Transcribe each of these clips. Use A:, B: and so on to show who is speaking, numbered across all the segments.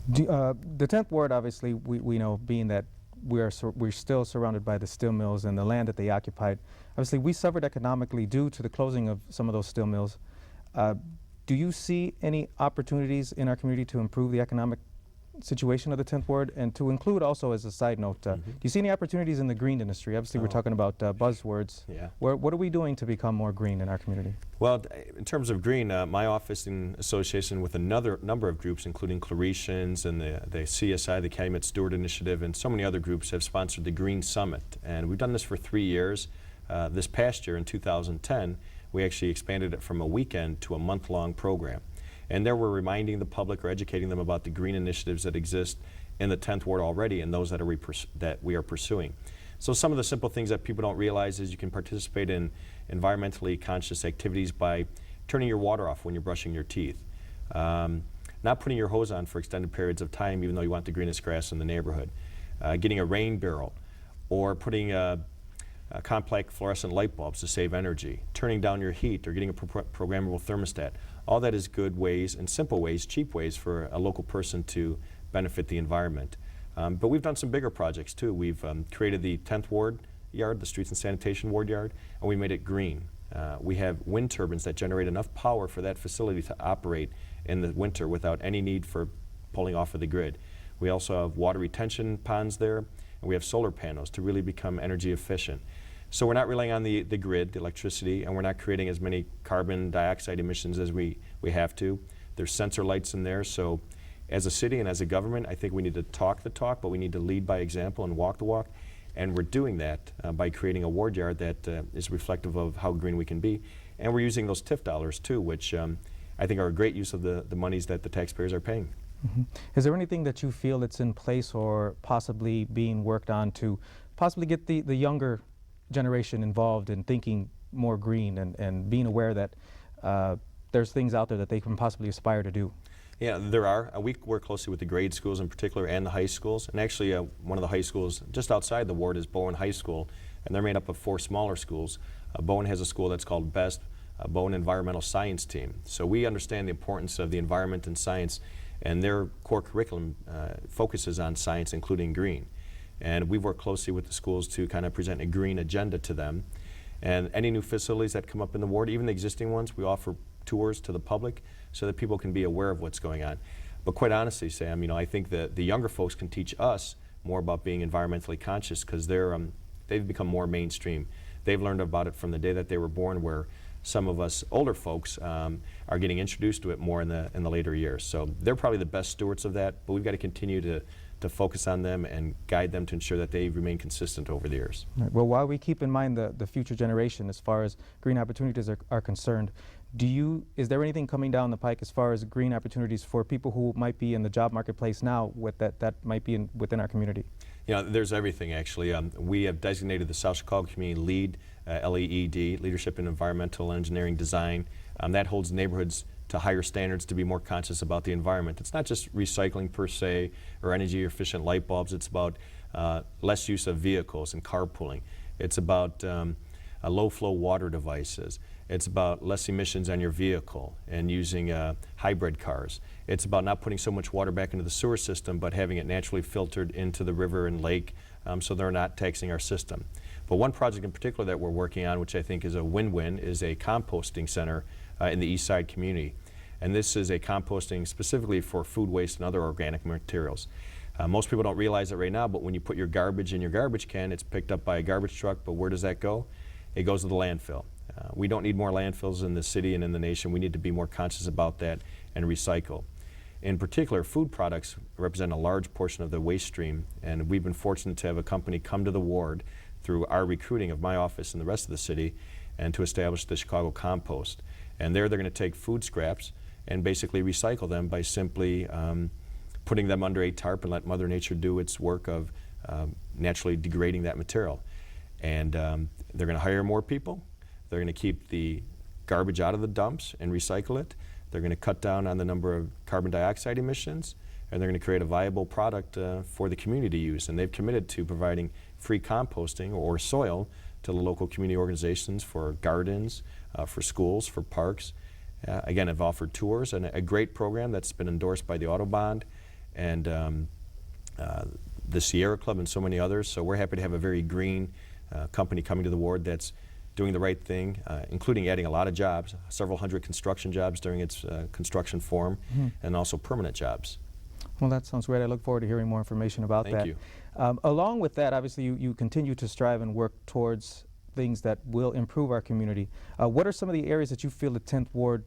A: The 10th Ward, obviously, we know, being that we're still surrounded by the steel mills and the land that they occupied. Obviously, we suffered economically due to the closing of some of those steel mills. Do you see any opportunities in our community to improve the economic situation of the 10th Ward? And to include also, as a side note, do you see any opportunities in the green industry? Obviously, we're talking about buzzwords.
B: Yeah.
A: What are we doing to become more green in our community?
B: Well, in terms of green, my office, in association with another number of groups, including Claretians and the CSI, the Calumet Steward Initiative, and so many other groups, have sponsored the Green Summit. And we've done this for 3 years. This past year, in 2010, we actually expanded it from a weekend to a month-long program. And there we're reminding the public or educating them about the green initiatives that exist in the 10th Ward already and those that we are pursuing. So some of the simple things that people don't realize is you can participate in environmentally conscious activities by turning your water off when you're brushing your teeth, not putting your hose on for extended periods of time even though you want the greenest grass in the neighborhood, getting a rain barrel, or putting compact fluorescent light bulbs to save energy, turning down your heat, or getting a programmable thermostat. All that is good ways and simple ways, cheap ways for a local person to benefit the environment. But we've done some bigger projects too. We've created the 10th Ward yard, the Streets and Sanitation Ward yard, and we made it green. We have wind turbines that generate enough power for that facility to operate in the winter without any need for pulling off of the grid. We also have water retention ponds there, and we have solar panels to really become energy efficient. So we're not relying on the grid, the electricity, and we're not creating as many carbon dioxide emissions as we have to. There's sensor lights in there, so as a city and as a government, I think we need to talk the talk, but we need to lead by example and walk the walk. And we're doing that by creating a ward yard that is reflective of how green we can be. And we're using those TIF dollars too, which I think are a great use of the monies that the taxpayers are paying.
A: Mm-hmm. Is there anything that you feel that's in place or possibly being worked on to possibly get the younger generation involved in thinking more green and being aware that there's things out there that they can possibly aspire to do?
B: Yeah, there are. We work closely with the grade schools in particular and the high schools. And actually, one of the high schools just outside the ward is Bowen High School, and they're made up of 4 smaller schools. Bowen has a school that's called BEST, Bowen Environmental Science Team. So we understand the importance of the environment and science, and their core curriculum focuses on science, including green. And we've worked closely with the schools to kind of present a green agenda to them. And any new facilities that come up in the ward, even the existing ones, we offer tours to the public so that people can be aware of what's going on. But quite honestly, Sam, I think that the younger folks can teach us more about being environmentally conscious because they've become more mainstream. They've learned about it from the day that they were born, where some of us older folks are getting introduced to it more in the later years. So they're probably the best stewards of that, but we've got to continue to focus on them and guide them to ensure that they remain consistent over the years.
A: Right. Well, while we keep in mind the future generation as far as green opportunities are concerned, is there anything coming down the pike as far as green opportunities for people who might be in the job marketplace now with that might be within our community?
B: There's everything actually. We have designated the South Chicago Community LEED, LEED, Leadership in Environmental Engineering Design. That holds neighborhoods to higher standards to be more conscious about the environment. It's not just recycling per se or energy efficient light bulbs. It's about less use of vehicles and carpooling. It's about low flow water devices. It's about less emissions on your vehicle and using hybrid cars. It's about not putting so much water back into the sewer system but having it naturally filtered into the river and lake so they're not taxing our system. But one project in particular that we're working on, which I think is a win-win, is a composting center in the East Side community. And this is a composting specifically for food waste and other organic materials. Most people don't realize it right now, but when you put your garbage in your garbage can, it's picked up by a garbage truck, but where does that go? It goes to the landfill. We don't need more landfills in the city and in the nation. We need to be more conscious about that and recycle. In particular, food products represent a large portion of the waste stream, and we've been fortunate to have a company come to the ward through our recruiting of my office and the rest of the city and to establish the Chicago Compost. And there they're going to take food scraps and basically recycle them by simply putting them under a tarp and let Mother Nature do its work of naturally degrading that material. And they're going to hire more people. They're going to keep the garbage out of the dumps and recycle it. They're going to cut down on the number of carbon dioxide emissions, and they're going to create a viable product for the community to use. And they've committed to providing free composting or soil to the local community organizations for gardens, for schools, for parks. Again, I've offered tours and a great program that's been endorsed by the Autobahn and the Sierra Club and so many others. So we're happy to have a very green company coming to the ward that's doing the right thing, including adding a lot of jobs, several hundred construction jobs during its construction forum, and also permanent jobs.
A: Well, that sounds great. I look forward to hearing more information about that.
B: Thank you.
A: Along with that, obviously, you continue to strive and work towards things that will improve our community. What are some of the areas that you feel the 10th Ward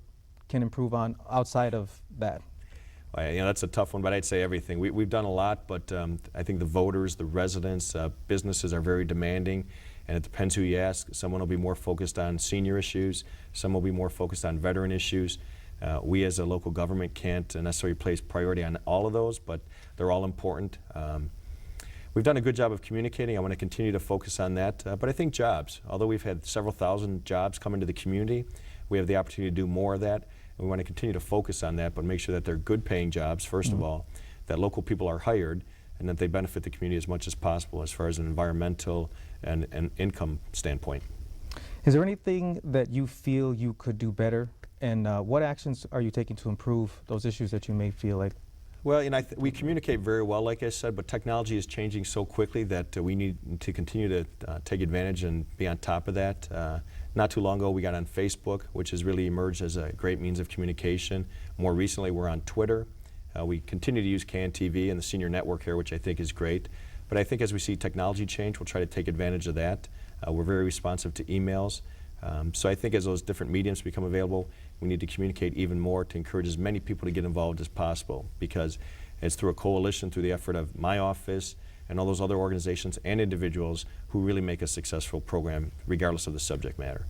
A: can improve on outside of that?
B: You know, that's a tough one, but I'd say everything. We've done a lot, but I think the voters, the residents, businesses are very demanding, and it depends who you ask. Someone will be more focused on senior issues, some will be more focused on veteran issues. We as a local government can't necessarily place priority on all of those, but they're all important. We've done a good job of communicating. I want to continue to focus on that, but I think jobs. Although we've had several thousand jobs come into the community, we have the opportunity to do more of that. We want to continue to focus on that, but make sure that they're good paying jobs, first of all, that local people are hired, and that they benefit the community as much as possible as far as an environmental and income standpoint.
A: Is there anything that you feel you could do better, and what actions are you taking to improve those issues that you may feel like?
B: Well, you know, we communicate very well, like I said, but technology is changing so quickly that we need to continue to take advantage and be on top of that. Not too long ago, we got on Facebook, which has really emerged as a great means of communication. More recently, we're on Twitter. We continue to use CANTV and the senior network here, which I think is great. But I think as we see technology change, we'll try to take advantage of that. We're very responsive to emails. So I think as those different mediums become available, we need to communicate even more to encourage as many people to get involved as possible, because it's through a coalition, through the effort of my office and all those other organizations and individuals who really make a successful program regardless of the subject matter.